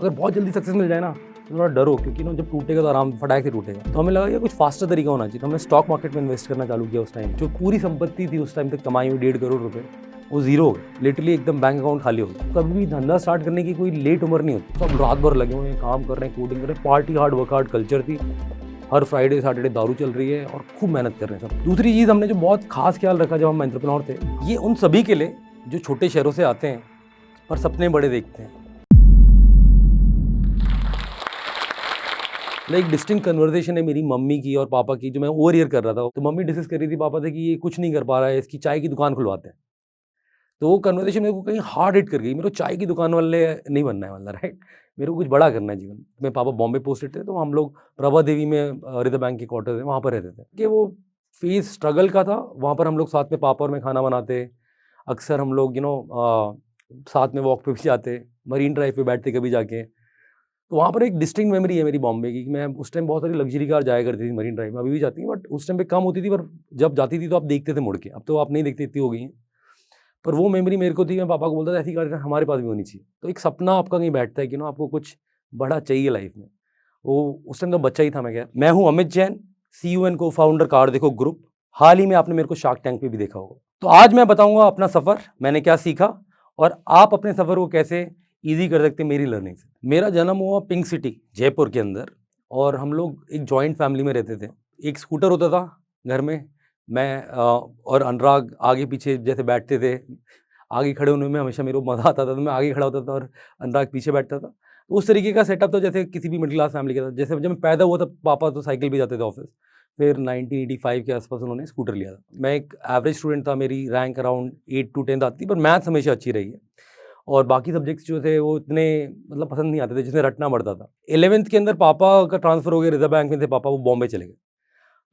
अगर बहुत जल्दी सक्सेस मिल जाए ना तो थोड़ा डरो, क्योंकि ना जब टूटेगा तो आराम फटाक से टूटेगा। तो हमें लगा कि कुछ फास्टर तरीका होना चाहिए, तो हमने स्टॉक मार्केट में इन्वेस्ट करना चालू किया। उस टाइम जो पूरी संपत्ति थी उस टाइम तक कमाई हुई 1.5 करोड़ रुपए, वो जीरो हो गए, लिटरली एकदम बैंक अकाउंट खाली हो गया। कभी भी धंधा स्टार्ट करने की कोई लेट उम्र नहीं होती। सब रात भर लगे हुए हैं, काम कर रहे हैं, कोडिंग कर रहे हैं, party hard work hard culture थी। हर फ्राइडे सैटरडे दारू चल रही है और खूब मेहनत कर रहे हैं सब। दूसरी चीज़ हमने जो बहुत खास ख्याल रखा जब हम एंटरप्रेन्योर थे, ये उन सभी के लिए जो छोटे शहरों से आते हैं पर सपने बड़े देखते हैं। एक डिस्टिंक्ट कन्वर्सेशन है मेरी मम्मी की और पापा की, जो मैं ओवर ईयर कर रहा था। तो मम्मी डिस्कस कर रही थी पापा से कि ये कुछ नहीं कर पा रहा है, इसकी चाय की दुकान खुलवाते हैं। तो वो कन्वर्सेशन मेरे को कहीं हार्ड हिट कर गई। मेरे को चाय की दुकान वाले नहीं बनना है, मतलब राइट, मेरे को कुछ बड़ा करना है जीवन में। मेरे पापा बॉम्बे पोस्टेड थे, तो हम लोग प्रभा देवी में रिजर्व बैंक के क्वार्टर है, वहाँ पर रहते थे। कि वो फेज स्ट्रगल का था। वहाँ पर हम लोग साथ में पापा और मैं खाना बनाते, अक्सर हम लोग साथ में वॉक पे भी जाते, मरीन ड्राइव पे बैठते कभी जाके। तो वहाँ पर एक डिस्टिंक्ट मेमोरी है मेरी बॉम्बे की, कि मैं उस टाइम बहुत सारी लग्जरी कार जाया करती थी मरीन ड्राइव में, अभी भी जाती है बट उस टाइम पे कम होती थी, पर जब जाती थी तो आप देखते थे मुड़ के। अब तो आप नहीं देखते, इतनी हो गई हैं। पर वो मेमोरी मेरे को थी, मैं पापा को बोलता था ऐसी कार हमारे पास भी होनी चाहिए। तो एक सपना आपका कहीं बैठता है कि ना आपको कुछ बड़ा चाहिए लाइफ में। वो उस टाइम तो बच्चा ही था मैं। क्या, मैं हूँ अमित जैन, सीईओ एंड को फाउंडर कार देखो ग्रुप। हाल ही में आपने मेरे को शार्क टैंक पे भी देखा होगा। तो आज मैं बताऊंगा अपना सफर, मैंने क्या सीखा और आप अपने सफर को कैसे ईजी कर सकते हैं मेरी लर्निंग से। मेरा जन्म हुआ पिंक सिटी जयपुर के अंदर, और हम लोग एक जॉइंट फैमिली में रहते थे। एक स्कूटर होता था घर में, मैं और अनुराग आगे पीछे जैसे बैठते थे। आगे खड़े होने में हमेशा मेरे को मज़ा आता था, तो मैं आगे खड़ा होता था और अनुराग पीछे बैठता था। तो उस तरीके का सेटअप था जैसे किसी भी मिडिल क्लास फैमिली के साथ। जैसे जब मैं पैदा हुआ तब पापा तो साइकिल पे जाते थे ऑफिस, फिर 1985 के आसपास उन्होंने स्कूटर लिया था। मैं एक एवरेज स्टूडेंट था, मेरी रैंक अराउंड 8 to 10 आती, पर मैथ्स हमेशा अच्छी रही है। और बाकी सब्जेक्ट्स जो थे वो इतने मतलब पसंद नहीं आते थे, जिसमें रटना पड़ता था। 11th के अंदर पापा का ट्रांसफ़र हो गया, रिजर्व बैंक में थे पापा, वो बॉम्बे चले गए।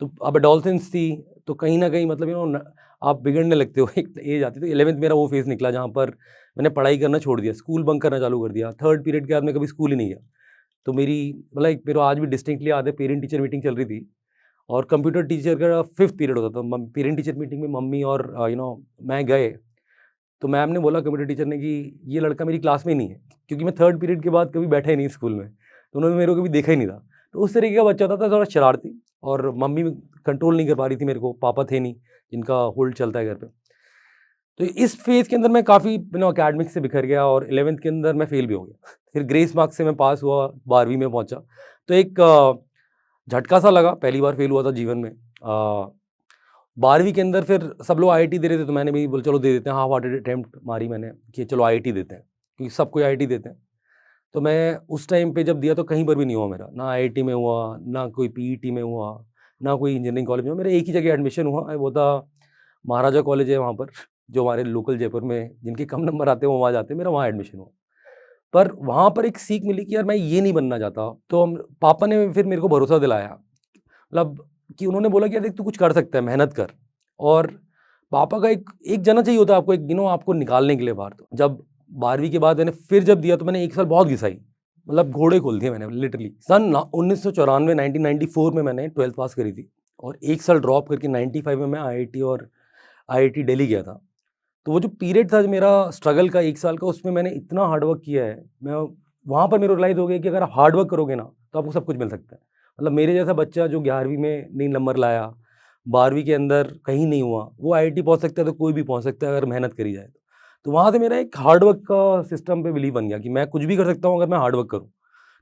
तो अब एडोलसेंस थी, तो कहीं न कहीं मतलब आप बिगड़ने लगते हो, एक एज आती है। तो 11th मेरा वो फेज़ निकला जहाँ पर मैंने पढ़ाई करना छोड़ दिया, स्कूल बंक करना चालू कर दिया। 3rd पीरियड के बाद मैं कभी स्कूल ही नहीं गया। तो मेरी मतलब एक मेरे को आज भी डिस्टिंक्टली याद है, पेरेंट टीचर मीटिंग चल रही थी और कंप्यूटर टीचर का 5th पीरियड होता था। पेरेंट टीचर मीटिंग में मम्मी और मैं गए। तो मैम ने बोला, कंप्यूटर टीचर ने, कि ये लड़का मेरी क्लास में ही नहीं है, क्योंकि मैं 3rd पीरियड के बाद कभी बैठा ही नहीं स्कूल में। तो उन्होंने मेरे को कभी देखा ही नहीं था। तो उस तरीके का बच्चा था, थोड़ा शरारती, और मम्मी कंट्रोल नहीं कर पा रही थी मेरे को, पापा थे नहीं जिनका होल्ड चलता है घर पे। तो इस फेज़ के अंदर मैं काफ़ी एकेडमिक्स से बिखर गया और 11th के अंदर मैं फेल भी हो गया। फिर ग्रेस मार्क्स से मैं पास हुआ, 12वीं में पहुँचा। तो एक झटका-सा लगा, पहली बार फेल हुआ था जीवन में। 12वीं के अंदर फिर सब लोग आईआईटी दे रहे थे, तो मैंने भी बोला चलो दे देते हैं, हाफ हार्टेड अटेम्प्ट मारी मैंने कि चलो आईआईटी देते हैं, क्योंकि सब कोई आईआईटी देते हैं। तो मैं उस टाइम पे जब दिया तो कहीं पर भी नहीं हुआ मेरा, ना आईआईटी में हुआ, ना कोई पीईटी में हुआ, ना कोई इंजीनियरिंग कॉलेज में। मेरा एक ही जगह एडमिशन हुआ, वो था महाराजा कॉलेज है वहाँ पर, जो हमारे लोकल जयपुर में जिनके कम नंबर आते हैं वो वहाँ जाते हैं, मेरा वहाँ एडमिशन हुआ। पर वहाँ पर एक सीख मिली कि यार मैं ये नहीं बनना चाहता। तो पापा ने फिर मेरे को भरोसा दिलाया, मतलब कि उन्होंने बोला कि देख तू कुछ कर सकता है, मेहनत कर। और पापा का एक एक जना चाहिए होता है आपको, एक आपको निकालने के लिए बाहर। तो जब 12वीं के बाद मैंने फिर जब दिया तो मैंने 1 साल बहुत घिसाई, मतलब घोड़े खोल दिए मैंने लिटरली। सन 1994 1994 में मैंने 12th पास करी थी, और 1 साल ड्रॉप करके 95 में मैं आईआईटी और आईआईटी दिल्ली गया था। तो वो जो पीरियड था जो मेरा स्ट्रगल का 1 साल का, उसमें मैंने इतना हार्ड वर्क किया है। मैं वहाँ पर मेरे को रियलाइज़ हो गया कि अगर आप हार्ड वर्क करोगे ना तो आपको सब कुछ मिल सकता है। मतलब मेरे जैसा बच्चा जो 11वीं में नहीं नंबर लाया, 12वीं के अंदर कहीं नहीं हुआ, वो आईआईटी पहुँच सकता है, तो कोई भी पहुँच सकता है अगर मेहनत करी जाए तो। तो वहाँ से मेरा एक हार्ड वर्क का सिस्टम पे बिलीव बन गया कि मैं कुछ भी कर सकता हूँ अगर मैं हार्ड वर्क करूँ।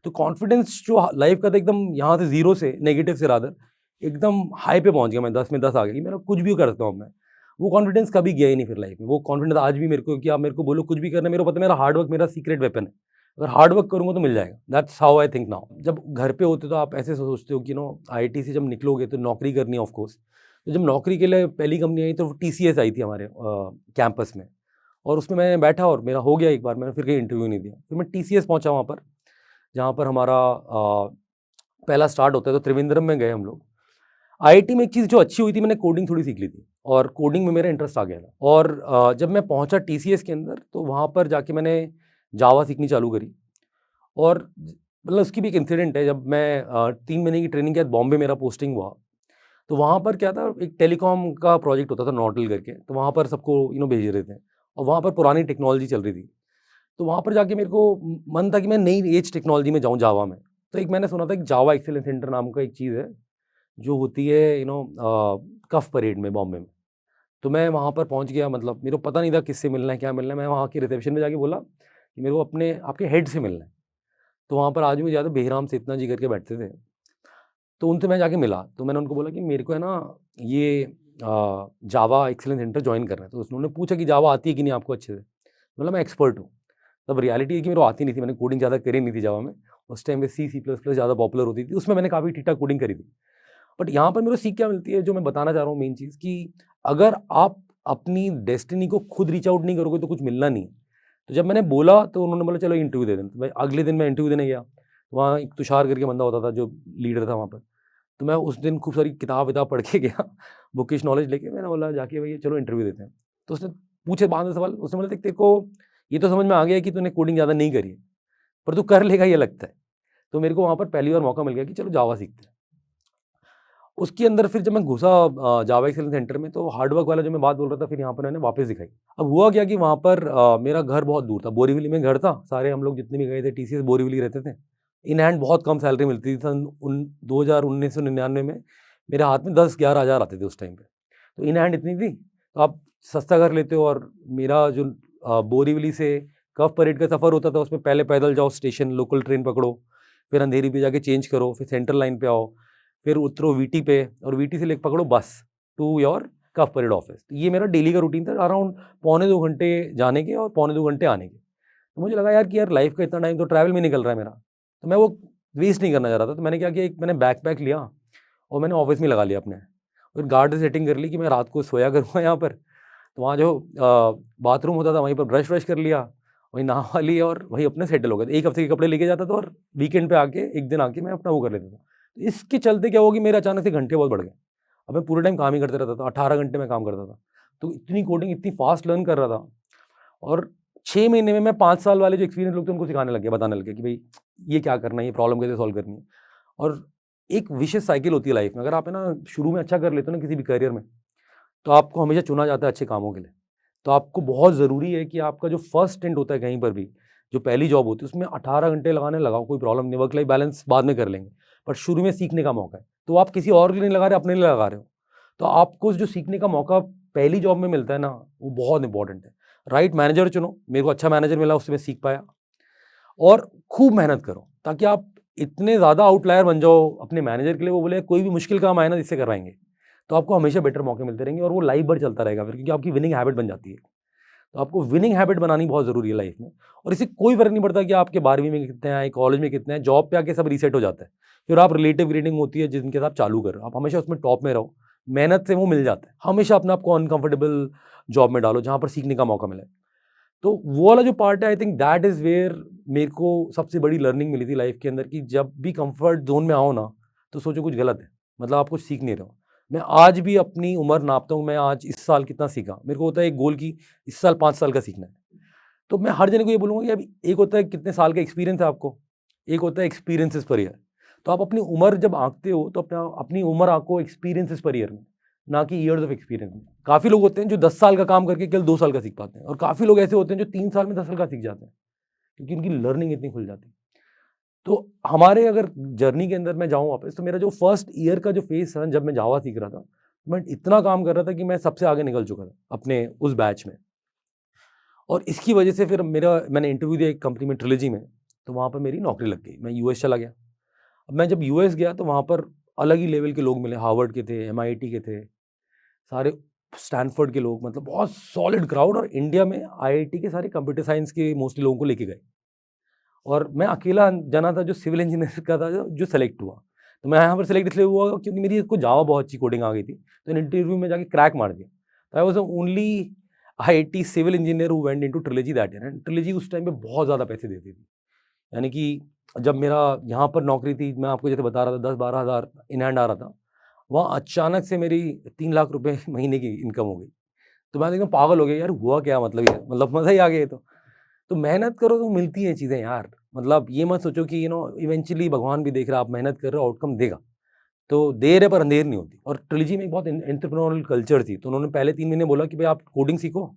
तो कॉन्फिडेंस जो लाइफ का था, एकदम यहाँ से ज़ीरो से, नेगेटिव से रादर, एकदम हाई पे पहुँच गया मैं, 10 में 10 आ गया कि मेरा कुछ भी कर सकता हूँ मैं। वो कॉन्फिडेंस कभी गया ही नहीं फिर लाइफ में। वो कॉन्फिडेंस आज भी मेरे को, कि आप मेरे को बोलो कुछ भी करना है, मेरे को पता है मेरा हार्ड वर्क मेरा सीक्रेट वेपन है। अगर हार्ड वर्क करूँगा तो मिल जाएगा। That's how I think now. जब घर पे होते तो आप ऐसे सोचते हो कि आईआईटी से जब निकलोगे तो नौकरी करनी है ऑफ कोर्स। तो जब नौकरी के लिए पहली कंपनी आई तो टीसीएस आई थी हमारे कैंपस में, और उसमें मैं बैठा और मेरा हो गया एक बार, मैंने फिर कहीं इंटरव्यू नहीं दिया। फिर मैं टीसीएस पहुँचा वहाँ पर, जहाँ पर हमारा पहला स्टार्ट होता है। तो त्रिवेंद्रम में गए हम लोग। आईआईटी में एक चीज़ जो अच्छी हुई थी, मैंने कोडिंग थोड़ी सीख ली थी और कोडिंग में मेरा इंटरेस्ट आ गया था। और जब मैं पहुंचा टीसीएस के अंदर तो वहाँ पर जाके मैंने जावा सीखनी चालू करी। और मतलब उसकी भी एक इंसिडेंट है। जब मैं 3 महीने की ट्रेनिंग के बाद बॉम्बे मेरा पोस्टिंग हुआ, तो वहाँ पर क्या था, एक टेलीकॉम का प्रोजेक्ट होता था नॉर्टल करके, तो वहाँ पर सबको भेज रहे थे, और वहाँ पर पुरानी टेक्नोलॉजी चल रही थी। तो वहाँ पर जाके मेरे को मन था कि मैं नई एज टेक्नोलॉजी में जाऊँ जावा में। तो एक मैंने सुना था कि जावा एक्सीलेंस सेंटर नाम का एक चीज़ है, जो होती है कफ परेड में बॉम्बे में। तो मैं वहाँ पर पहुँच गया, मतलब मेरे को पता नहीं था किससे मिलना है, क्या मिलना है। मैं वहाँ की रिसेप्शन में जाके बोला कि मेरे को अपने आपके हेड से मिलना है। तो वहाँ पर आज भी याद है, बेहराम सेतना जी करके बैठते थे। तो उनसे मैं जाके मिला, तो मैंने उनको बोला कि मेरे को है ना ये जावा एक्सीलेंस सेंटर जॉइन करना है। तो उन्होंने पूछा कि जावा आती है कि नहीं आपको अच्छे से? बोला मैं एक्सपर्ट हूँ। तब रियलिटी है कि मेरे को आती नहीं थी, मैंने कोडिंग ज़्यादा करी नहीं थी जावा में। उस टाइम पे सी, सी प्लस प्लस ज़्यादा पॉपुलर होती थी, उसमें मैंने काफ़ी ठीक-ठाक कोडिंग करी थी। बट यहाँ पर मेरे को सीख क्या मिलती है, जो मैं बताना चाह रहा हूँ मेन चीज़, कि अगर आप अपनी डेस्टिनी को खुद रीच आउट नहीं करोगे तो कुछ मिलना नहीं है। तो जब मैंने बोला तो उन्होंने बोला चलो इंटरव्यू दे देना। तो मैं अगले दिन मैं इंटरव्यू देने गया। वहाँ एक तुषार करके बंदा होता था जो लीडर था वहाँ पर। तो मैं उस दिन खूब सारी किताब-विताब पढ़ के गया, बुकिश नॉलेज लेके। मैंने बोला जाके भैया चलो इंटरव्यू देते हैं। तो उसने पूछे 5 सवाल। उसने बोला देख तेरे को ये तो समझ में आ गया है कि तूने कोडिंग ज़्यादा नहीं करी है, पर तू कर लेगा ये लगता है। तो मेरे को वहाँ पर पहली बार मौका मिल गया कि चलो जावा सीखते हैं। उसके अंदर फिर जब मैं घुसा जावा एक्सीलेंस सेंटर में, तो हार्ड वर्क वाला जो मैं बात बोल रहा था, फिर यहाँ पर मैंने वापस दिखाई। अब हुआ क्या कि वहाँ पर मेरा घर बहुत दूर था, बोरीवली में घर था। सारे हम लोग जितने भी गए थे टीसीएस बोरीवली रहते थे। इन हैंड बहुत कम सैलरी मिलती थी सन 1999 में। मेरे हाथ में 10-11 हज़ार आते थे उस टाइम पे। तो इन हैंड इतनी थी, तो आप सस्ता घर लेते हो। और मेरा जो बोरीवली से कफ परेड का सफ़र होता था, उसमें पहले पैदल जाओ स्टेशन, लोकल ट्रेन पकड़ो, फिर अंधेरी पे जाके चेंज करो, फिर सेंट्रल लाइन पे आओ, फिर उतरो वीटी पे, और वीटी से लेके पकड़ो bus to your Cuff Parade office. ये मेरा डेली का रूटीन था, अराउंड पौने 2 घंटे जाने के और पौने 2 घंटे आने के। तो मुझे लगा यार कि यार लाइफ का इतना टाइम तो ट्रैवल में निकल रहा है मेरा, तो मैं वो वेस्ट नहीं करना चाह रहा था। तो मैंने क्या किया, एक मैंने बैकपैक लिया और मैंने ऑफिस में लगा लिया अपने, और गार्ड से सेटिंग कर ली कि मैं रात को सोया करूँगा यहाँ पर। तो वहाँ जो बाथरूम होता था वहीं पर ब्रश व्रश कर लिया, वहीं नहा लिया और वहीं अपने सेटल हो गए। 1 हफ्ते के कपड़े लेके जाता था और वीकेंड पे आके 1 दिन आके मैं अपना वो कर लेता था। तो इसके चलते क्या हुआ कि मेरे अचानक से घंटे बहुत बढ़ गए। अब मैं पूरे टाइम काम ही करते रहता था, 18 घंटे मैं काम करता था। तो इतनी कोडिंग इतनी फास्ट लर्न कर रहा था, और 6 महीने में मैं 5 साल वाले जो एक्सपीरियंस लोग थे उनको सिखाने लग गया, बताने लग गया कि भई ये क्या करना है, ये प्रॉब्लम कैसे सॉल्व करनी है। और एक विशियस साइकिल होती है लाइफ में, अगर आप है ना शुरू में अच्छा कर लेते हो ना किसी भी करियर में, तो आपको हमेशा चुना जाता है अच्छे कामों के लिए। तो आपको बहुत ज़रूरी है कि आपका जो फर्स्ट स्टिंट होता है कहीं पर भी, जो पहली जॉब होती है, उसमें 18 घंटे लगाने लगाओ, कोई प्रॉब्लम नहीं, वर्क लाइफ बैलेंस बाद में कर लेंगे। पर शुरू में सीखने का मौका है, तो आप किसी और के लिए नहीं लगा रहे, अपने लिए लगा रहे हो। तो आपको जो सीखने का मौका पहली जॉब में मिलता है ना, वो बहुत इंपॉर्टेंट है। राइट मैनेजर चुनो, मेरे को अच्छा मैनेजर मिला, उससे मैं सीख पाया। और खूब मेहनत करो ताकि आप इतने ज़्यादा आउटलायर बन जाओ अपने मैनेजर के लिए, वो बोले कोई भी मुश्किल काम आए ना इससे करवाएँगे। तो आपको हमेशा बेटर मौके मिलते रहेंगे और वो लाइफ भर चलता रहेगा फिर, क्योंकि आपकी विनिंग हैबिट बन जाती है। तो आपको विनिंग हैबिट बनानी बहुत ज़रूरी है लाइफ में। और इससे कोई फ़र्क नहीं पड़ता कि आपके 12वीं में कितने आए, कॉलेज में कितने आए, जॉब पे आके सब रीसेट हो जाता है। फिर आप रिलेटिव रीडिंग होती है जिनके साथ चालू कर रहे हो, आप हमेशा उसमें टॉप में रहो। मेहनत से वो मिल जाता है। हमेशा अपने आप को अनकंफर्टेबल जॉब में डालो जहाँ पर सीखने का मौका मिले। तो वो वाला जो पार्ट है, I think that is where मेरे को सबसे बड़ी लर्निंग मिली थी लाइफ के अंदर, कि जब भी कंफर्ट ज़ोन में आओ ना, तो सोचो कुछ गलत है। मतलब आप कुछ सीख नहीं रहे हो। मैं आज भी अपनी उम्र नापता हूँ, मैं आज इस साल कितना सीखा। मेरे को होता है एक गोल कि इस साल 5 साल का सीखना है। तो मैं हर जने को ये बोलूँगा कि अभी एक होता है कितने साल का एक्सपीरियंस है आपको, एक होता है एक्सपीरियंसेस पर ईयर। तो आप अपनी उम्र जब आँकते हो तो अपनी उम्र आँको एक्सपीरियंसेस पर ईयर में, ना कि ईयर्स ऑफ एक्सपीरियंस में। काफ़ी लोग होते हैं जो 10 साल का काम करके केवल 2 साल का सीख पाते हैं, और काफ़ी लोग ऐसे होते हैं जो 3 साल में 10 साल का सीख जाते हैं, क्योंकि उनकी लर्निंग इतनी खुल जाती है। तो हमारे अगर जर्नी के अंदर मैं जाऊँ वापस, तो मेरा जो फर्स्ट ईयर का जो फेज़ था जब मैं जावा सीख रहा था, मैं इतना काम कर रहा था कि मैं सबसे आगे निकल चुका था अपने उस बैच में। और इसकी वजह से फिर मैंने इंटरव्यू दिया एक कंपनी में, ट्रिलॉजी में, तो वहाँ पर मेरी नौकरी लग गई। मैं यूएस चला गया। अब मैं जब यूएस गया तो वहाँ पर अलग ही लेवल के लोग मिले, हार्वर्ड के थे, एमआईटी के थे, सारे स्टैनफोर्ड के लोग, मतलब बहुत सॉलिड क्राउड। और इंडिया में आईआईटी के सारे कंप्यूटर साइंस के मोस्टली लोगों को लेके गए, और मैं अकेला जना था जो सिविल इंजीनियर का था, जो सेलेक्ट हुआ। तो मैं यहाँ पर सेलेक्ट इसलिए हुआ क्योंकि मेरी को जावा बहुत अच्छी कोडिंग आ गई थी, तो इंटरव्यू में जाके क्रैक मार दिया। तो I was the only IIT civil engineer who went into Trilogy that year. And Trilogy उस टाइम पे बहुत ज़्यादा पैसे देती थी। यानी कि जब मेरा यहाँ पर नौकरी थी, मैं आपको जैसे बता रहा था 10-12 हज़ार इन हैंड आ रहा था, वहाँ अचानक से मेरी 3 लाख रुपए महीने की इनकम हो गई। तो मैं एकदम पागल हो गया, यार हुआ क्या, मतलब ये मतलब मज़ा ही आ गया ये तो। तो मेहनत करो तो मिलती हैं चीज़ें यार। मतलब ये मत सोचो कि इवेंचुअली भगवान भी देख रहा है, आप मेहनत कर रहे हो, आउटकम देगा। तो देर है पर अंधेर नहीं होती। और ट्रिलॉजी में एक बहुत एंटरप्रेन्योरियल कल्चर थी, तो उन्होंने पहले 3 महीने बोला कि भाई आप कोडिंग सीखो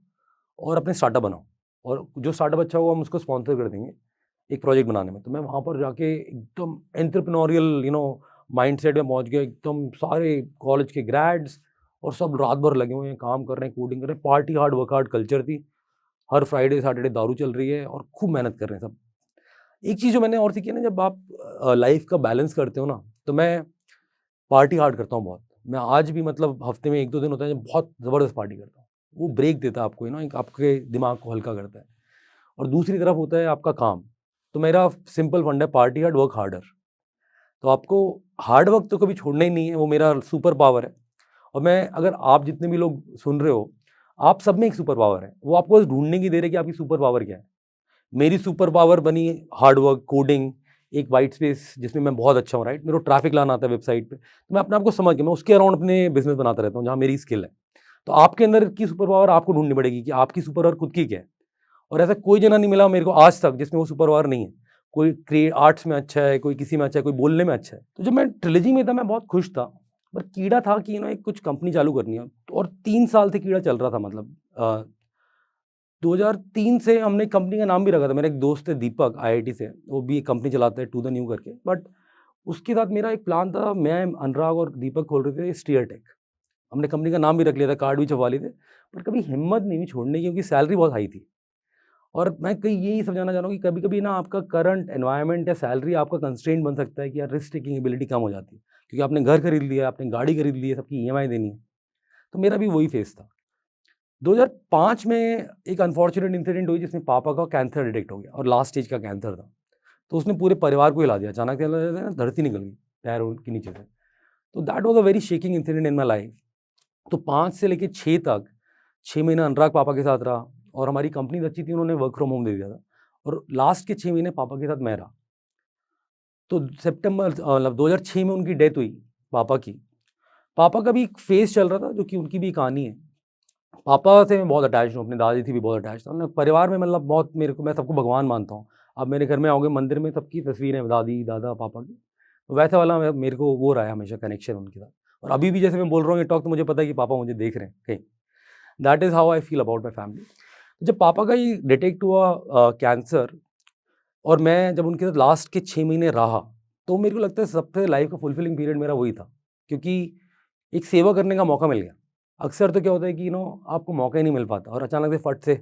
और अपने स्टार्टअप बनाओ। और जो स्टार्टअप अच्छा होगा हम उसको स्पॉन्सर कर देंगे एक प्रोजेक्ट बनाने में। तो मैं वहाँ पर जाके एकदम एंटरप्रेन्योरियल माइंडसेट में पहुँच गया, एकदम सारे कॉलेज के ग्रेड्स और सब रात भर लगे हुए हैं, काम कर रहे हैं, कोडिंग कर रहे हैं, party hard work hard culture थी। हर फ्राइडे सैटरडे दारू चल रही है और खूब मेहनत कर रहे हैं सब। एक चीज़ जो मैंने और सीखी है ना, जब आप लाइफ का बैलेंस करते हो ना, तो मैं पार्टी हार्ड करता हूँ बहुत। मैं आज भी मतलब हफ्ते में 1-2 दिन होता है जब बहुत ज़बरदस्त पार्टी करता हूँ। वो ब्रेक देता है आपको, एक आपके दिमाग को हल्का करता है। और दूसरी तरफ होता है आपका काम। तो मेरा सिंपल फंडा है, पार्टी हार्ड वर्क हार्डर। तो आपको हार्ड वर्क तो कभी छोड़ना ही नहीं है, वो मेरा सुपर पावर है। और मैं, अगर आप जितने भी लोग सुन रहे हो, आप सब में एक सुपर पावर है। वो आपको बस ढूँढने की देर है कि आपकी सुपर पावर क्या है। मेरी सुपर पावर बनी हार्ड वर्क, कोडिंग, एक व्हाइट स्पेस जिसमें मैं बहुत अच्छा हूँ, राइट? मेरे को ट्रैफिक लाना आता है वेबसाइट पे। तो मैं अपने आप को समझ के मैं उसके अराउंड अपने बिज़नेस बनाता रहता हूँ, जहाँ मेरी स्किल है। तो आपके अंदर की सुपर पावर आपको ढूँढनी पड़ेगी कि आपकी सुपर पावर खुद की क्या है। और ऐसा कोई जना नहीं मिला मेरे को आज तक जिसमें वो सुपर पावर नहीं है। कोई आर्ट्स में अच्छा है, कोई किसी में अच्छा है, कोई बोलने में अच्छा है। तो जब मैं ट्रिलॉजी में था मैं बहुत खुश था, पर कीड़ा था कि एक कुछ कंपनी चालू करनी है। और 3 साल से कीड़ा चल रहा था, मतलब 2003 से हमने कंपनी का नाम भी रखा था। मेरा एक दोस्त है दीपक आईआईटी से, वो भी एक कंपनी चलाता है टू द न्यू करके। बट उसके साथ मेरा एक प्लान था, मैं, अनुराग और दीपक खोल रहे थे स्टीयर टेक। हमने कंपनी का नाम भी रख लिया था, कार्ड भी छपवा लिए थे, पर कभी हिम्मत नहीं हुई छोड़ने की, क्योंकि सैलरी बहुत हाई थी। और मैं कहीं यही समझाना चाह रहा हूँ कि कभी-कभी ना आपका करंट एनवायरनमेंट या सैलरी आपका कंस्ट्रेंट बन सकता है कि यार रिस्क टेकिंग एबिलिटी कम हो जाती है। क्योंकि आपने घर खरीद लिया, आपने गाड़ी खरीद ली है, सबकी ईएमआई देनी है। तो मेरा भी वही फेज़ था। 2005 में एक अनफॉर्च्यूनेट इंसिडेंट हुई जिसमें पापा का कैंसर डिटेक्ट हो गया और लास्ट स्टेज का कैंसर था। तो उसने पूरे परिवार को हिला दिया। अचानक से ना धरती निकल गई पैर के नीचे से। तो that was a very shaking incident in my life. तो 5 से लेके 6 तक 6 महीने अनुराग पापा के साथ रहा और हमारी कंपनी अच्छी थी, उन्होंने वर्क फ्रॉम होम दे दिया था। और लास्ट के 6 महीने पापा के साथ मैं रहा। तो सितंबर मतलब 2006 में उनकी डेथ हुई पापा की। पापा का भी एक फेज़ चल रहा था जो कि उनकी भी कहानी है। पापा से मैं बहुत अटैच्ड हूँ, अपनी दादी थी भी बहुत अटैच्ड था। मैं परिवार में मतलब बहुत, मेरे को, मैं सबको भगवान मानता हूँ। आप मेरे घर में आओगे, मंदिर में सबकी तस्वीरें हैं, दादी, दादा, पापा की। तो वैसा वाला मेरे को वो रहा है हमेशा कनेक्शन उनके साथ। और अभी भी जैसे मैं बोल रहा हूँ ये टॉक, तो मुझे पता है कि पापा मुझे देख रहे हैं कहीं। That is how I feel about my family. जब पापा का ये डिटेक्ट हुआ कैंसर, और मैं जब उनके साथ लास्ट के 6 महीने रहा, तो मेरे को लगता है सबसे लाइफ़ का फुलफिलिंग पीरियड मेरा वही था। क्योंकि एक सेवा करने का मौका मिल गया। अक्सर तो क्या होता है कि आपको मौका ही नहीं मिल पाता और अचानक से फट से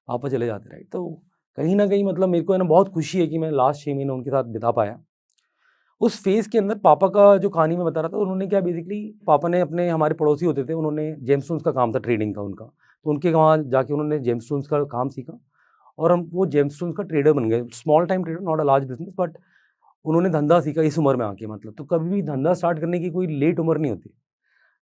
पापा चले जाते, राइट? तो कहीं न कहीं मतलब मेरे को बहुत खुशी है कि मैं लास्ट 6 महीने उनके साथ बिता पाया। उस फ़ेज़ के अंदर पापा का जो कहानी मैं बता रहा था, उन्होंने क्या, बेसिकली पापा ने अपने, हमारे पड़ोसी होते थे, उन्होंने जेमस्टोन्स का काम था, ट्रेडिंग का उनका। तो उनके वहाँ जाके उन्होंने जेमस्टोन्स का काम सीखा और हम वो जेमस्टोन्स का ट्रेडर बन गए। Small time trader, not a large business, but उन्होंने धंधा सीखा इस उम्र में आके, मतलब। तो कभी भी धंधा स्टार्ट करने की कोई लेट उम्र नहीं होती।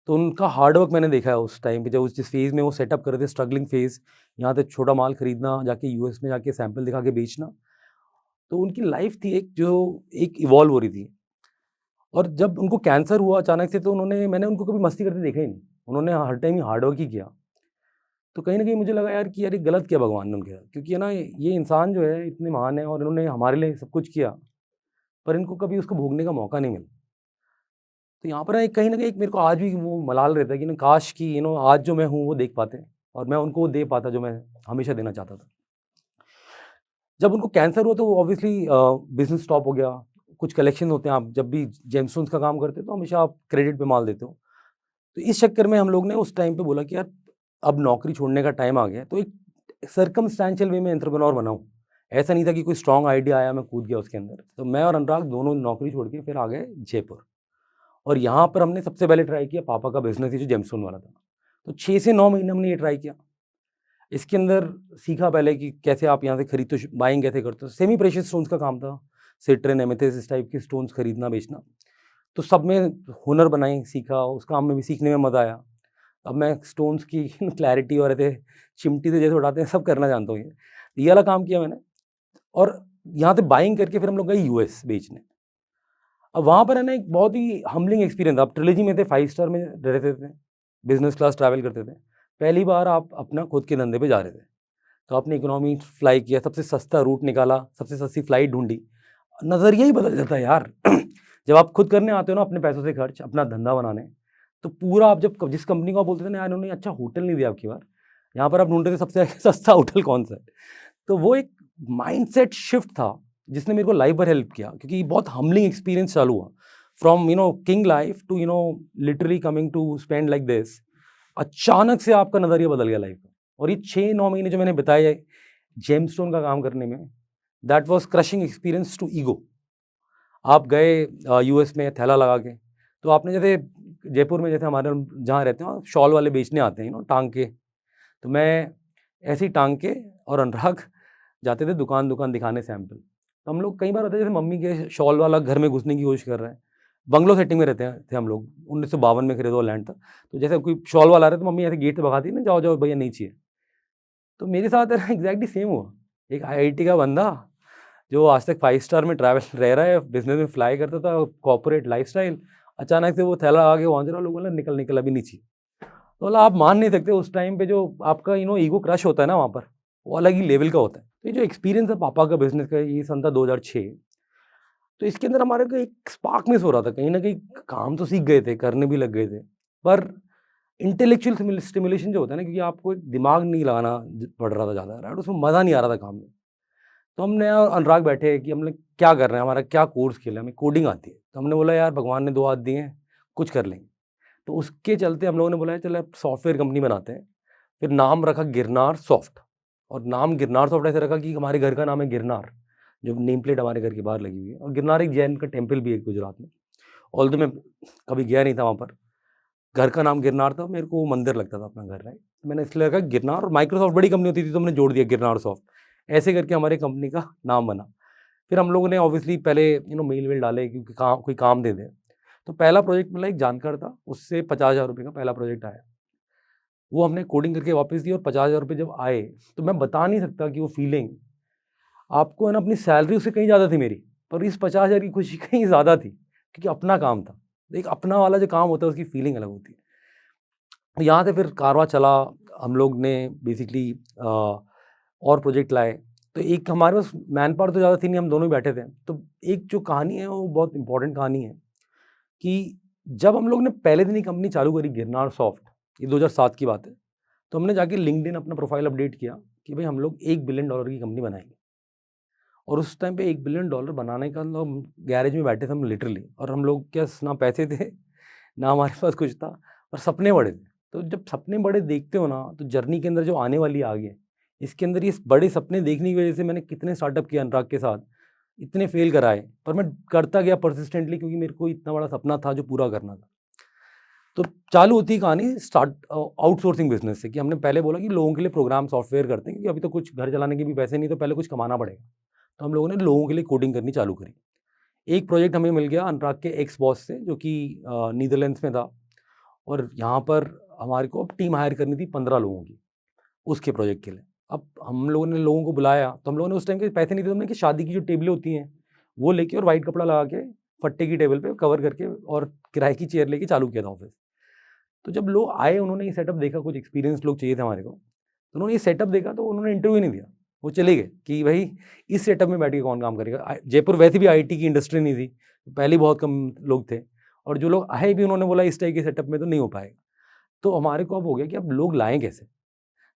तो उनका हार्ड वर्क मैंने देखा है उस टाइम पे, जब उस जिस फ़ेज़ में वो सेटअप कर रहे थे, स्ट्रगलिंग फ़ेज़, यहाँ तक छोटा माल खरीदना, जाके यूएस में जाके सैंपल दिखा के बेचना। तो उनकी लाइफ़ थी एक, जो एक इवॉल्व हो रही थी। और जब उनको कैंसर हुआ अचानक से, तो मैंने उनको कभी मस्ती करते देखा ही नहीं। उन्होंने हर टाइम ही हार्ड वर्क ही किया। तो कहीं न कहीं मुझे लगा यार कि यार ये गलत किया भगवान ने उनके साथ, क्योंकि ये इंसान जो है इतने महान है और इन्होंने हमारे लिए सब कुछ किया, पर इनको कभी उसको भोगने का मौका नहीं मिला। तो यहाँ पर कहीं न कहीं एक मेरे को आज भी वो मलाल रहता है कि काश कि आज जो मैं हूँ वो देख पाते और मैं उनको वो दे पाता जो मैं हमेशा देना चाहता था। जब उनको कैंसर हुआ तो ऑब्वियसली बिज़नेस स्टॉप हो गया। कुछ कलेक्शन होते हैं, आप जब भी जेमस्टोन्स का काम करते हो तो हमेशा आप क्रेडिट पे माल देते हो। तो इस चक्कर में हम लोग ने उस टाइम पे बोला कि यार अब नौकरी छोड़ने का टाइम आ गया है, तो एक सर्कमस्टेंशियल वे में एंटरप्रेन्योर बना हूँ। ऐसा नहीं था कि कोई स्ट्रॉन्ग आइडिया आया मैं कूद गया उसके अंदर। तो मैं और अनुराग दोनों नौकरी छोड़ के फिर आ गए जयपुर। और यहाँ पर हमने सबसे पहले ट्राई किया पापा का बिज़नेस, ये जो जेमस्टोन वाला था। तो 6 से 9 महीने हमने ये ट्राई किया। इसके अंदर सीखा पहले कि कैसे आप यहाँ से खरीदते हो, बाइंग कैसे करते हो। सेमी प्रेशियस स्टोन्स का काम था, सिट्रिन, एमेथिस्ट, इस टाइप के स्टोन्स खरीदना बेचना। तो सब में हुनर बनाई, सीखा, उस काम में भी सीखने में मज़ा आया। अब मैं स्टोन्स की क्लैरिटी और ऐसे चिमटी से जैसे उठाते हैं सब करना जानता हूँ ये वाला काम किया मैंने। और यहाँ से बाइंग करके फिर हम लोग गए यूएस बेचने। अब वहाँ पर एक बहुत ही हम्बलिंग एक्सपीरियंस था। आप ट्रिलॉजी में थे, 5 स्टार में रहते थे, बिज़नेस क्लास ट्रैवल करते थे। पहली बार आप अपना खुद के धंधे पे जा रहे थे। तो आपने इकोनॉमी फ्लाई किया, सबसे सस्ता रूट निकाला, सबसे सस्ती फ्लाइट ढूँढी। नज़रिया ही बदल जाता है यार। जब आप खुद करने आते हो ना अपने पैसों से खर्च, अपना धंधा बनाने, तो पूरा आप जब जिस कंपनी को आप बोलते थे ना यार उन्होंने अच्छा होटल नहीं दिया आपकी बार, यहाँ पर आप ढूँढ रहे थे सबसे सस्ता होटल कौन सा है। तो वो एक माइंडसेट शिफ्ट था, जिसने मेरे को लाइफ भर हेल्प किया, क्योंकि बहुत हम्बलिंग एक्सपीरियंस चालू हुआ। From king life to literally coming to spend like this. अचानक से आपका नज़रिया बदल गया लाइफ का। और ये 6-9 महीने जो मैंने बिताए जेमस्टोन का काम करने में, that was crushing experience to ego. आप गए यूएस में थैला लगा के, तो आपने जैसे जयपुर में जैसे हमारे जहाँ रहते हैं शॉल वाले बेचने आते हैं टांग के, तो मैं ऐसे ही टांग के और अनुराग जाते थे दुकान दुकान दिखाने सैंपल। तो हम लोग कई बार होता है जैसे मम्मी के शॉल वाला घर में घुसने की कोशिश कर रहा है, बंगलो सेटिंग में रहते थे हम लोग, 1952 में खरीदो लैंड था। तो जैसे कोई शॉल वाला आ रहा है तो मम्मी ऐसे गेट से भगाती ना, जाओ जाओ भैया नहीं चाहिए। तो मेरे साथ एग्जैक्टली सेम हुआ। एक आईआईटी का बंदा जो आज तक 5 स्टार में ट्रैवल रह रहा है, बिजनेस में फ्लाई करता था, कॉर्पोरेट लाइफस्टाइल, अचानक से वो थैला आगे पहुंच रहा, लोग बोला निकल निकल अभी नहीं चाहिए। तो बोला आप मान नहीं सकते उस टाइम पे जो आपका ईगो क्रश होता है ना वहाँ पर, वो अलग ही लेवल का होता है। तो ये जो एक्सपीरियंस है पापा का बिजनेस का, ये सन था 2006। तो इसके अंदर हमारे को एक स्पार्क मिस हो रहा था, कहीं ना कहीं काम तो सीख गए थे, करने भी लग गए थे, पर इंटेलेक्चुअल स्टिमुलेशन जो होता है ना, क्योंकि आपको एक दिमाग नहीं लगाना पड़ रहा था ज़्यादा, राइट, उसमें मज़ा नहीं आ रहा था काम में। तो हमने और अनुराग बैठे कि हमने क्या कर रहे हैं, हमारा क्या कोर्स खेला, हमें कोडिंग आती है। तो हमने बोला यार भगवान ने 2 हाथ दिए हैं, कुछ कर लेंगे। तो उसके चलते हम लोगों ने बोला चलो अब सॉफ्टवेयर कंपनी बनाते हैं। फिर नाम रखा गिरनार सॉफ्ट, और नाम गिरनार सॉफ्ट ऐसे रखा कि हमारे घर का नाम है गिरनार, जो नेम प्लेट हमारे घर के बाहर लगी हुई है। और गिरनार एक जैन का टेम्पल भी है गुजरात में, ऑल्दो मैं कभी गया नहीं था वहाँ पर। घर का नाम गिरनार था, मेरे को वो मंदिर लगता था अपना घर, राइट। मैंने इसलिए रखा गिरनार, और माइक्रोसॉफ्ट बड़ी कंपनी होती थी तो हमने जोड़ दिया गिरनार सॉफ्ट। ऐसे करके हमारे कंपनी का नाम बना। फिर हम लोगों ने ऑब्वियसली पहले मेल वेल डाले क्योंकि कोई काम दे दे। तो पहला प्रोजेक्ट मिला, एक जानकार था, उससे 50,000 रुपये का पहला प्रोजेक्ट आया। वो हमने कोडिंग करके वापस दी, और 50,000 रुपये जब आए तो मैं बता नहीं सकता कि वो फीलिंग आपको है ना, अपनी सैलरी उससे कहीं ज़्यादा थी मेरी, पर इस 50,000 की खुशी कहीं ज़्यादा थी, क्योंकि अपना काम था। एक अपना वाला जो काम होता है उसकी फीलिंग अलग होती है। तो यहाँ से फिर कारवां चला, हम लोग ने बेसिकली और प्रोजेक्ट लाए। तो एक हमारे पास मैन पावर तो ज़्यादा थी नहीं, हम दोनों ही बैठे थे। तो एक जो कहानी है वो बहुत इंपॉर्टेंट कहानी है कि जब हम लोग ने पहले दिन ही कंपनी चालू करी गिरनार सॉफ्ट, ये 2007 की बात है, तो हमने जाके लिंक्डइन अपना प्रोफाइल अपडेट किया कि भाई हम लोग $1 बिलियन की कंपनी बनाएंगे। और उस टाइम पे $1 बिलियन बनाने का मतलब गैरेज में बैठे थे हम लिटरली, और हम लोग के पास ना पैसे थे ना हमारे पास कुछ था, और सपने बड़े थे। तो जब सपने बड़े देखते हो ना, तो जर्नी के अंदर जो आने वाली आगे है, इसके अंदर ये बड़े सपने देखने की वजह से मैंने कितने स्टार्टअप किए अनुराग के साथ, इतने फेल कराए, पर मैं करता गया परसिस्टेंटली, क्योंकि मेरे को इतना बड़ा सपना था जो पूरा करना था। तो चालू होती है कहानी स्टार्ट आउटसोर्सिंग बिजनेस से, कि हमने पहले बोला कि लोगों के लिए प्रोग्राम सॉफ्टवेयर करते हैं, क्योंकि अभी तो कुछ घर चलाने के भी पैसे नहीं, तो पहले कुछ कमाना पड़ेगा। तो हम लोगों ने लोगों के लिए कोडिंग करनी चालू करी। एक प्रोजेक्ट हमें मिल गया अनुराग के एक्स बॉस से, जो कि नीदरलैंड्स में था, और यहाँ पर हमारे को अब टीम हायर करनी थी 15 लोगों की उसके प्रोजेक्ट के लिए। अब हम लोगों ने लोगों को बुलाया, तो हम लोगों ने उस टाइम के पैसे नहीं थे, हमने कि शादी की जो टेबलें होती हैं वो लेके और वाइट कपड़ा लगा के फट्टे की टेबल पे कवर करके और किराए की चेयर लेके चालू किया था ऑफिस। तो जब लोग आए, उन्होंने ये सेटअप देखा, कुछ एक्सपीरियंस लोग चाहिए थे हमारे को, तो उन्होंने ये सेटअप देखा, तो उन्होंने इंटरव्यू नहीं दिया, वो चले गए कि भाई इस सेटअप में बैठ के कौन काम करेगा। जयपुर वैसे भी आईटी की इंडस्ट्री नहीं थी, पहले बहुत कम लोग थे, और जो लोग आए भी उन्होंने बोला इस टाइप के सेटअप में तो नहीं हो पाएगा। तो हमारे को अब हो गया कि अब लोग लाएँ कैसे?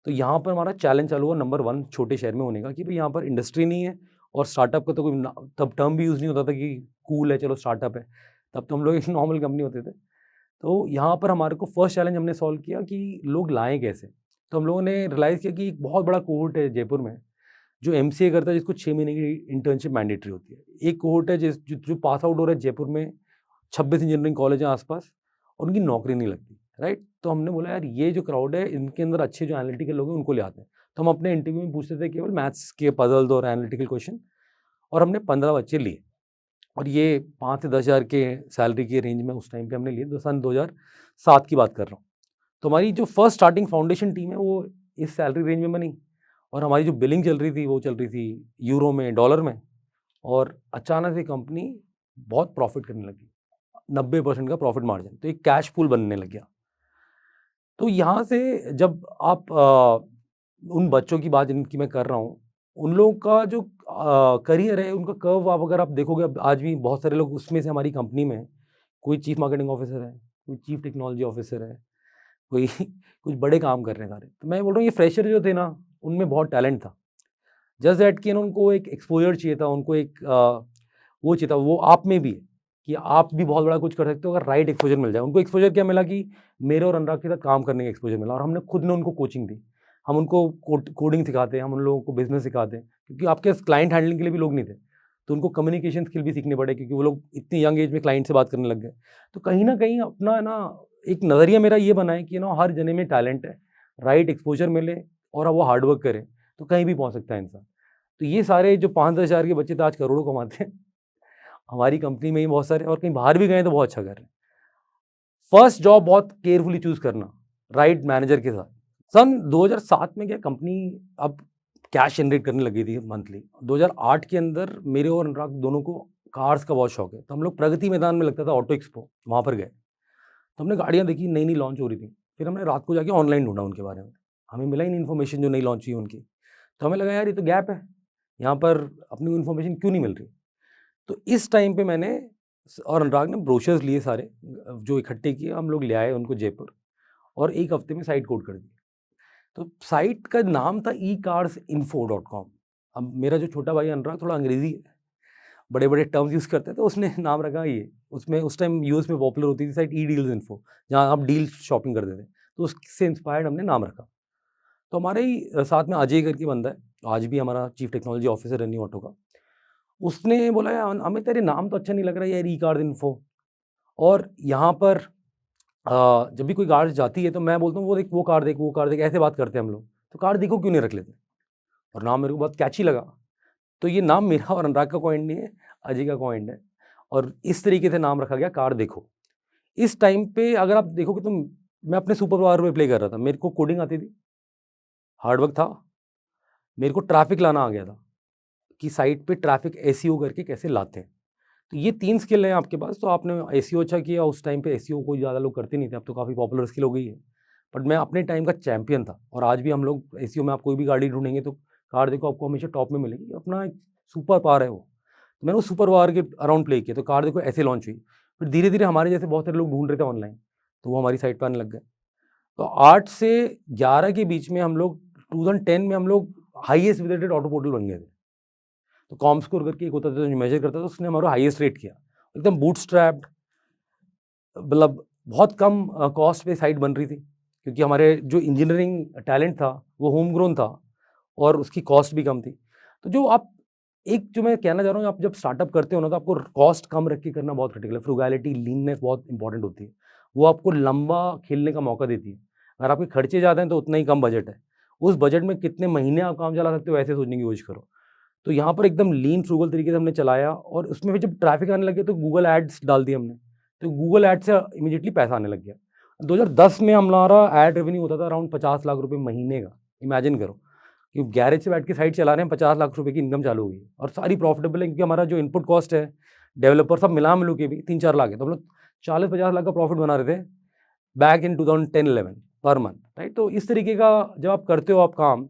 तो यहाँ पर हमारा चैलेंज चालू हुआ नंबर 1 छोटे शहर में होने का, कि भाई यहाँ पर इंडस्ट्री नहीं है, और स्टार्टअप का तो कोई तब टर्म भी यूज़ नहीं होता था कि कूल है चलो स्टार्टअप है, तब तो हम लोग एक नॉर्मल कंपनी होते थे। तो यहाँ पर हमारे को फर्स्ट चैलेंज हमने सॉल्व किया कि लोग लाएँ कैसे? तो हम लोगों ने रियलाइज़ किया कि एक बहुत बड़ा कोहोर्ट है जयपुर में, जो एमसीए करता है, जिसको 6 महीने की इंटर्नशिप मैंडेटरी होती है। एक कोहोर्ट है जो पास आउट हो रहा है जयपुर में, 26 इंजीनियरिंग कॉलेज हैं आस-पास, और उनकी नौकरी नहीं लगती, राइट? तो हमने बोला यार ये जो क्राउड है, इनके अंदर अच्छे जो एनालिटिकल लोग हैं उनको ले आते हैं। तो हम अपने इंटरव्यू में पूछते थे केवल मैथ्स के पज़ल्स और एनालिटिकल क्वेश्चन, और हमने 15 बच्चे लिए, और ये 5 से 10 हज़ार के सैलरी के रेंज में उस टाइम पे हमने लिए, तो सन 2007 की बात कर रहा हूँ। तो हमारी जो फर्स्ट स्टार्टिंग फाउंडेशन टीम है वो इस सैलरी रेंज में बनी, और हमारी जो बिलिंग चल रही थी वो चल रही थी यूरो में, डॉलर में, और अचानक से कंपनी बहुत प्रॉफिट करने लगी, 90% का प्रॉफिट मार्जिन, तो एक कैश पूल बनने लग गया। तो यहाँ से जब आप उन बच्चों की बात जिनकी मैं कर रहा हूँ, उन लोगों का जो करियर है, उनका कर्व आप अगर आप देखोगे, अब आज भी बहुत सारे लोग उसमें से हमारी कंपनी में, कोई चीफ मार्केटिंग ऑफिसर है, कोई चीफ टेक्नोलॉजी ऑफिसर है, कोई कुछ बड़े काम कर रहे हैं सारे। तो मैं बोल रहा हूँ ये फ्रेशर जो थे ना, उनमें बहुत टैलेंट था। जस्ट दैट कि ना उनको एक एक्सपोज़र चाहिए था, उनको एक वो चाहिए था, वो आप में भी है कि आप भी बहुत बड़ा कुछ कर सकते हो अगर राइट एक्सपोज़र मिल जाए। उनको एक्सपोज़र क्या मिला कि मेरे और अनुराग के साथ काम करने का एक्सपोज़र मिला और हमने खुद ने उनको कोचिंग दी। हम उनको कोडिंग सिखाते हैं, हम उन लोगों को बिज़नेस सिखाते हैं, क्योंकि आपके पास क्लाइंट हैंडलिंग के लिए भी लोग नहीं थे। तो उनको कम्युनिकेशन स्किल भी सीखने पड़े, क्योंकि वो लोग इतनी यंग एज में क्लाइंट से बात करने लग गए। तो कहीं न कहीं अपना ना एक नज़रिया मेरा ये बना है कि ना हर जने में टैलेंट है, राइट एक्सपोज़र मिले और वो हार्ड वर्क करे, तो कहीं भी पहुँच सकता है इंसान। तो ये सारे जो 5-10 हज़ार के बच्चे तो आज करोड़ों कमाते हैं। हमारी कंपनी में ही बहुत सारे और कहीं बाहर भी गए तो बहुत अच्छा कर रहे हैं। फर्स्ट जॉब बहुत केयरफुली चूज़ करना, राइट मैनेजर के साथ। सन 2007 में क्या कंपनी अब कैश जनरेट करने लगी थी मंथली। 2008 के अंदर मेरे और अनुराग दोनों को कार्स का बहुत शौक है। तो हम लोग प्रगति मैदान में लगता था ऑटो एक्सपो, वहाँ पर गए। तो हमने गाड़ियाँ देखी, नई-नई लॉन्च हो रही थी। फिर हमने रात को जाके ऑनलाइन ढूँढा उनके बारे में। हमें मिला ही नहीं इन्फॉर्मेशन जो नई लॉन्च हुई है उनकी। तो हमें लगा यार ये तो गैप है। यहाँ पर अपनी को इन्फॉर्मेशन क्यों नहीं मिल रही? तो इस टाइम पे मैंने और अनुराग ने ब्रोशर्स लिए सारे, जो इकट्ठे किए हम लोग ले आए उनको जयपुर और 1 हफ्ते में साइट कोड कर दी। तो साइट का नाम था ecarsinfo.com। अब मेरा जो छोटा भाई अनुराग थोड़ा अंग्रेज़ी है, बड़े-बड़े टर्म्स यूज़ करता है, तो उसने नाम रखा ये। उसमें उस टाइम यूएस में पॉपुलर होती थी साइट ई-डील्स इन्फो, जहाँ आप डील शॉपिंग करते थे। तो उससे इंस्पायर्ड हमने नाम रखा। तो हमारे ही साथ में अजय करके बंदा है, आज भी हमारा चीफ टेक्नोलॉजी ऑफिसर है न्यू ऑटो का। उसने बोला यार अमित तेरे नाम तो अच्छा नहीं लग रहा है यार ई-कार्स इन्फो। और यहाँ पर जब भी कोई कार जाती है तो मैं बोलता हूँ वो देख वो कार देख, वो कार देख, ऐसे बात करते हैं हम लोग। तो कार देखो क्यों नहीं रख लेते? और नाम मेरे को बहुत कैची लगा। तो ये नाम मेरा और अनुराग का कॉइन्ड नहीं है, अजय का कॉइन्ड है और इस तरीके से नाम रखा गया कार देखो। इस टाइम पे अगर आप देखोगे तो मैं अपने सुपर पावर पे प्ले कर रहा था। मेरे को कोडिंग आती थी, हार्ड वर्क था, मेरे को ट्रैफ़िक लाना आ गया था कि साइट पे ट्रैफ़िक एसईओ करके कैसे लाते हैं। तो ये 3 स्किल हैं आपके पास, तो आपने एसईओ अच्छा किया। उस टाइम पे एसईओ कोई ज़्यादा लोग करते नहीं थे, अब तो काफ़ी पॉपुलर स्किल हो गई है। बट मैं अपने टाइम का चैंपियन था और आज भी हम लोग एसईओ में आप कोई भी गाड़ी ढूँढेंगे तो कार देखो आपको हमेशा टॉप में मिलेगी। अपना एक सुपर पावर है वो। तो मैंने वो सुपर पावर के अराउंड प्ले किया, तो कार देखो ऐसे लॉन्च हुई। फिर धीरे-धीरे हमारे जैसे बहुत सारे लोग ढूँढ रहे थे ऑनलाइन, तो वो हमारी साइट पे आने लग गए। तो 8 से 11 के बीच में हम लोग 2010 में हम लोग हाईएस्ट विजिटेड ऑटो पोर्टल बन गए थे। तो कॉमस्कोर करके एक होता था जो मेजर करता था, उसने हमारा हाईएस्ट रेट किया। एकदम बूटस्ट्रैप्ड, मतलब बहुत कम कॉस्ट पे साइट बन रही थी, क्योंकि हमारे जो इंजीनियरिंग टैलेंट था वो होम ग्रोन था और उसकी कॉस्ट भी कम थी। तो जो आप एक जो मैं कहना चाह रहा हूँ, आप जब स्टार्टअप करते हो ना तो आपको कॉस्ट कम रख के करना बहुत क्रिटिकल है। फ्रुगैलिटी, लीननेस बहुत इंपॉर्टेंट होती है। वो आपको लंबा खेलने का मौका देती है। अगर आपके खर्चे ज़्यादा हैं तो उतना ही कम बजट है। उस बजट में कितने महीने आप काम चला सकते हो ऐसे सोचने की कोशिश करो। तो यहाँ पर एकदम लीन फ्रूगल तरीके से हमने चलाया और उसमें फिर जब ट्रैफ़िक आने लगे तो गूगल एड्स डाल दिए हमने। तो गूगल एड्स से इमीडिएटली पैसा आने लग गया। 2010 में हमारा एड रेवेन्यू होता था अराउंड 50 लाख रुपए महीने का। इमेजिन करो कि गैरेज से बैठ के साइट चला रहे हैं, 50 लाख रुपए की इनकम चालू हो गई और सारी प्रॉफिटेबल है, क्योंकि हमारा जो इनपुट कॉस्ट है, डेवलपर सब मिला-मिलू के भी 3-4 लाख है। तो हम लोग 40-50 लाख का प्रॉफिट बना रहे थे back in 2010-11 per month, right? तो इस तरीके का जब आप करते हो आप काम,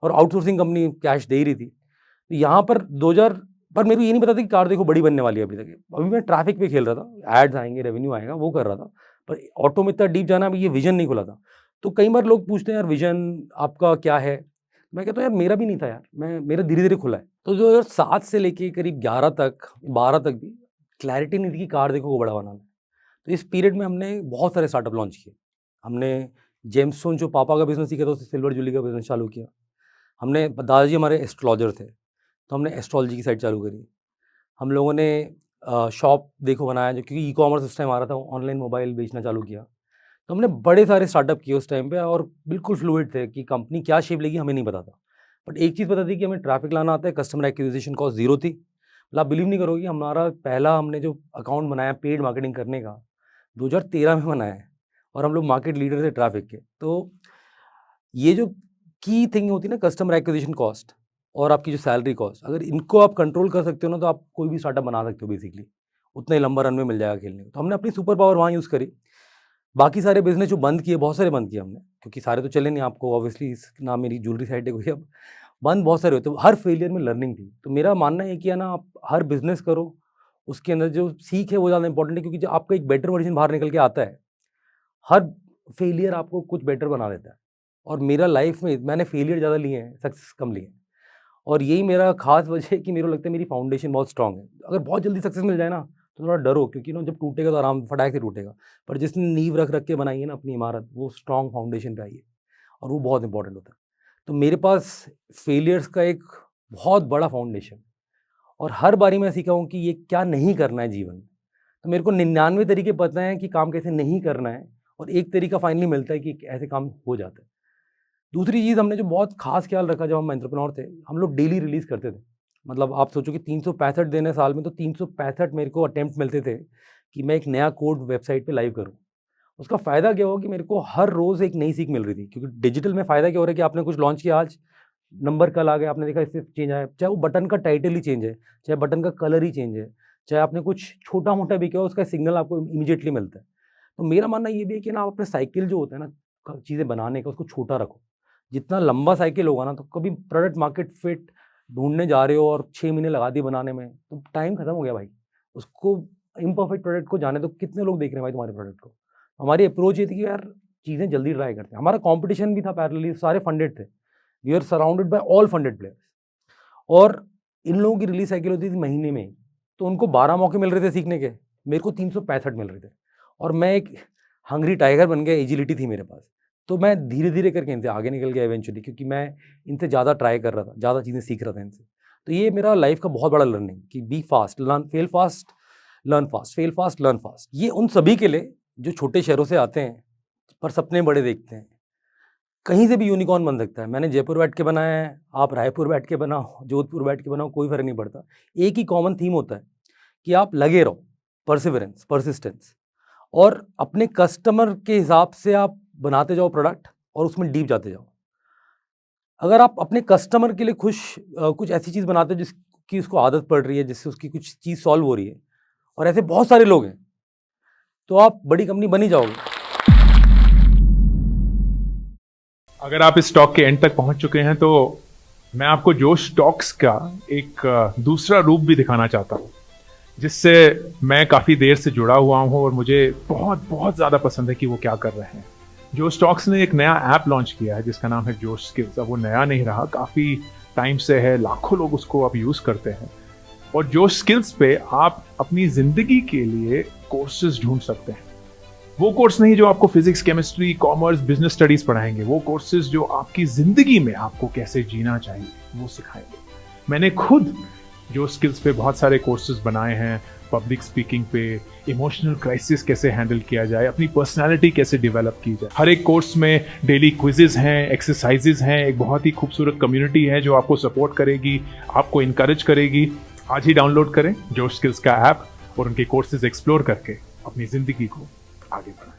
और आउटसोर्सिंग कंपनी कैश दे ही रही थी। तो यहाँ पर 2000 पर मेरे को ये नहीं पता था कि कार देखो बड़ी बनने वाली है अभी तक। अभी मैं ट्रैफ़िक पे खेल रहा था, एड्स आएँगे, रेवेन्यू आएगा, वो कर रहा था। पर ऑटो में इतना डीप जाना, अभी ये विज़न नहीं खुला था। तो कई बार लोग पूछते हैं यार विज़न आपका क्या है? मैं कहता हूँ यार मेरा भी नहीं था यार, मेरा धीरे-धीरे खुला है। तो 2007 से लेके करीब 11 तक, 12 तक भी क्लैरिटी नहीं थी कि कार देखो को बड़ा बनाना है। तो इस पीरियड में हमने बहुत सारे स्टार्टअप लॉन्च किए। हमने जेमस्टोन जो पापा का बिज़नेस ही किया था, उससे सिल्वर ज्वेलरी का बिज़नेस चालू किया। हमने दादाजी हमारे एस्ट्रोलॉजर थे, तो हमने एस्ट्रोलॉजी की साइट चालू करी। हम लोगों ने शॉप देखो बनाया, जो क्योंकि ई-कॉमर्स उस टाइम आ रहा था, ऑनलाइन मोबाइल बेचना चालू किया। तो हमने बड़े सारे स्टार्टअप किए उस टाइम पे और बिल्कुल फ्लूइड थे कि कंपनी क्या शेप लेगी हमें नहीं पता था। बट एक चीज़ पता थी कि हमें ट्रैफ़िक लाना आता है, कस्टमर एक्विज़िशन कॉस्ट ज़ीरो थी। मतलब आप बिलीव नहीं करोगे, हमारा पहला हमने जो अकाउंट बनाया पेड मार्केटिंग करने का, 2013 में बनाया है और हम लोग मार्केट लीडर थे ट्रैफ़िक के। तो ये जो की थिंग होती है ना, कस्टमर एक्विज़िशन कॉस्ट और आपकी जो सैलरी कॉस्ट, अगर इनको आप कंट्रोल कर सकते हो ना, तो आप कोई भी स्टार्टअप बना सकते हो बेसिकली। उतना ही लंबा रनवे मिल जाएगा खेलने को। तो हमने अपनी सुपर पावर वहाँ यूज़ करी। बाकी सारे बिज़नेस जो बंद किए, बहुत सारे बंद किए हमने, क्योंकि सारे तो चले नहीं। आपको ऑब्वियसली ना मेरी ज्वेलरी साइट है कोई, अब बंद बहुत सारे होते हैं। हर फेलियर में लर्निंग थी। तो मेरा मानना है कि है ना, आप हर बिज़नेस करो, उसके अंदर जो सीख है वो ज़्यादा इंपॉर्टेंट है, क्योंकि जो आपका एक बेटर वर्ज़न बाहर निकल के आता है, हर फेलियर आपको कुछ बेटर बना देता है। और मेरा लाइफ में मैंने फेलियर ज़्यादा लिए हैं, सक्सेस कम लिए हैं। और यही मेरा खास वजह है कि मेरे को लगता है मेरी फाउंडेशन बहुत स्ट्रांग है। अगर बहुत जल्दी सक्सेस मिल जाए ना, तो थोड़ा डरो, क्योंकि ना जब टूटेगा तो आराम फटाक से टूटेगा। पर जिसने नींव रख रख के बनाई है ना अपनी इमारत, वो स्ट्रांग फाउंडेशन पे आई है, और वो बहुत इंपॉर्टेंट होता है। तो मेरे पास फेलियर्स का एक बहुत बड़ा फाउंडेशन, और हर बारी मैं सीखा हूँ कि ये क्या नहीं करना है जीवन में। तो मेरे को 99 तरीके पता हैं कि काम कैसे नहीं करना है, और एक तरीका फाइनली मिलता है कि ऐसे काम हो जाता है। दूसरी चीज़, हमने जो बहुत खास ख्याल रखा जब हम एंटरप्रेन्योर थे, हम लोग डेली रिलीज़ करते थे। मतलब आप सोचो कि 365 दिन है साल में, तो 365 मेरे को अटेम्प्ट मिलते थे कि मैं एक नया कोड वेबसाइट पे लाइव करूँ। उसका फ़ायदा क्या हुआ कि मेरे को हर रोज़ एक नई सीख मिल रही थी, क्योंकि डिजिटल में फ़ायदा क्या हो रहा है कि आपने कुछ लॉन्च किया आज, नंबर कल आ गया, आपने देखा इससे चेंज आया। चाहे वो बटन का टाइटल ही चेंज है, चाहे बटन का कलर ही चेंज है, चाहे आपने कुछ छोटा-मोटा भी किया, उसका सिग्नल आपको इमीडिएटली मिलता है। तो मेरा मानना ये भी है कि ना, आप अपने साइकिल जो होता है ना चीज़ें बनाने का, उसको छोटा रखो। जितना लंबा साइकिल होगा ना, तो कभी प्रोडक्ट मार्केट फिट ढूँढने जा रहे हो और 6 महीने लगा दिए बनाने में, तो टाइम खत्म हो गया भाई। उसको इम्परफेक्ट प्रोडक्ट को जाने दो, कितने लोग देख रहे हैं भाई तुम्हारे प्रोडक्ट को। हमारी अप्रोच ये थी कि यार चीज़ें जल्दी ट्राई करते हैं। हमारा कॉम्पिटिशन भी था पैरेलली, सारे फंडेड थे। We are surrounded by all funded players, और इन लोगों की रिलीज साइकिल होती थी महीने में, तो उनको 12 मौके मिल रहे थे सीखने के, मेरे को 365 मिल रहे थे। और मैं एक हंग्री टाइगर बन गया, एजिलिटी थी मेरे पास। तो मैं धीरे-धीरे करके इनसे आगे निकल गया इवेंचुअली, क्योंकि मैं इनसे ज़्यादा ट्राई कर रहा था, ज़्यादा चीज़ें सीख रहा था इनसे। तो ये मेरा लाइफ का बहुत बड़ा लर्निंग कि be fast, learn fail fast, learn fast, fail fast, learn fast. ये उन सभी के लिए जो छोटे शहरों से आते हैं, पर सपने बड़े देखते हैं। कहीं से भी यूनिकॉर्न बन सकता है। मैंने जयपुर बैठ के बनाया है, आप रायपुर बैठ के बनाओ, जोधपुर बैठ के बनाओ, कोई फ़र्क नहीं पड़ता। एक ही कॉमन थीम होता है कि आप लगे रहो, परसिवरेंस, परसिस्टेंस, और अपने कस्टमर के हिसाब से आप बनाते जाओ प्रोडक्ट, और उसमें डीप जाते जाओ। अगर आप अपने कस्टमर के लिए कुछ ऐसी चीज़ बनाते हो जिसकी उसको आदत पड़ रही है, जिससे उसकी कुछ चीज़ सॉल्व हो रही है, और ऐसे बहुत सारे लोग हैं, तो आप बड़ी कंपनी बन ही जाओगे। अगर आप इस स्टॉक के एंड तक पहुंच चुके हैं, तो मैं आपको जोश स्टॉक्स का एक दूसरा रूप भी दिखाना चाहता हूं, जिससे मैं काफ़ी देर से जुड़ा हुआ हूं और मुझे बहुत बहुत ज़्यादा पसंद है कि वो क्या कर रहे हैं। जोश स्टॉक्स ने एक नया ऐप लॉन्च किया है जिसका नाम है जोश स्किल्स। अब वो नया नहीं रहा, काफ़ी टाइम से है, लाखों लोग उसको अब यूज़ करते हैं। और जोश स्किल्स पे आप अपनी ज़िंदगी के लिए कोर्सेज ढूंढ सकते हैं। वो कोर्स नहीं जो आपको physics, chemistry, commerce, business studies पढ़ाएंगे, वो कोर्सेज जो आपकी जिंदगी में आपको कैसे जीना चाहिए वो सिखाएंगे। मैंने खुद जो स्किल्स पे बहुत सारे कोर्सेज बनाए हैं, पब्लिक स्पीकिंग पे, इमोशनल क्राइसिस कैसे हैंडल किया जाए, अपनी पर्सनालिटी कैसे डेवलप की जाए। हर एक कोर्स में डेली क्विजेज हैं, एक्सरसाइजेज हैं, एक बहुत ही खूबसूरत कम्युनिटी है जो आपको सपोर्ट करेगी, आपको इनकरेज करेगी। आज ही डाउनलोड करें जोश स्किल्स का ऐप और उनके कोर्सेज एक्सप्लोर करके अपनी जिंदगी को आगे बढ़ाएं।